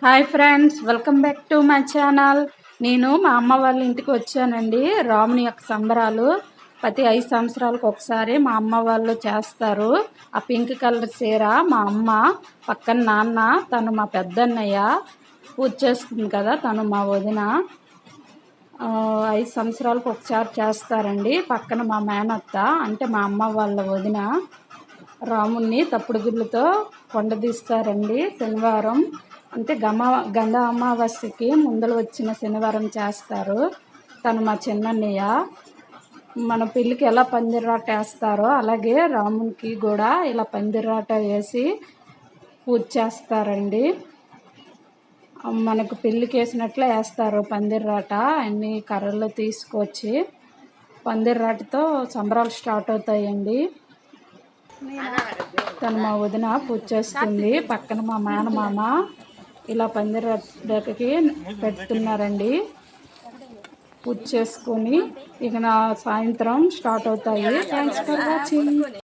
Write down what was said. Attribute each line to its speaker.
Speaker 1: Hi friends, welcome back to my channel. నేను మా అమ్మ వాళ్ళ ఇంటికి వచ్చానండి. రాముని యొక్క సంబరాలు ప్రతి 5 సంవత్సరాలకు ఒకసారి మా అమ్మ వాళ్ళు చేస్తారు. ఆ పింక్ కలర్ చీర మా అమ్మ, పక్కన నాన్న, తను మా పెద్దన్నయ్య, పూజ చేస్తుంది కదా తను మా వదిన. 5 సంవత్సరాలకు ఒకసారి చేస్తారండి. పక్కన మా మేనత్త అంటే మా అమ్మ వాళ్ళ వదిన రాముణ్ణి తప్పుడు గుళ్ళతో కొండదీస్తారండి. శనివారం అంటే గంధ అమావాస్యకి ముందర వచ్చిన శనివారం చేస్తారు. తను మా చిన్నన్నయ్య. మన పెళ్ళికి ఎలా పందిరాట వేస్తారో అలాగే రామునికి కూడా ఇలా పందిరాట వేసి పూజ చేస్తారండి. మనకు పెళ్ళికి వేసినట్లే వేస్తారు పందిరాట. అన్ని కర్రలు తీసుకొచ్చి పందిరాటతో సంబరాలు స్టార్ట్ అవుతాయండి. తను మా వదిన పూజ చేస్తుంది. పక్కన మా మేనమామ ఇలా పందిరాటకి పెడుతున్నారండి. పూజ చేసుకొని ఇక నా సాయంత్రం స్టార్ట్ అవుతాయి. Thanks for watching.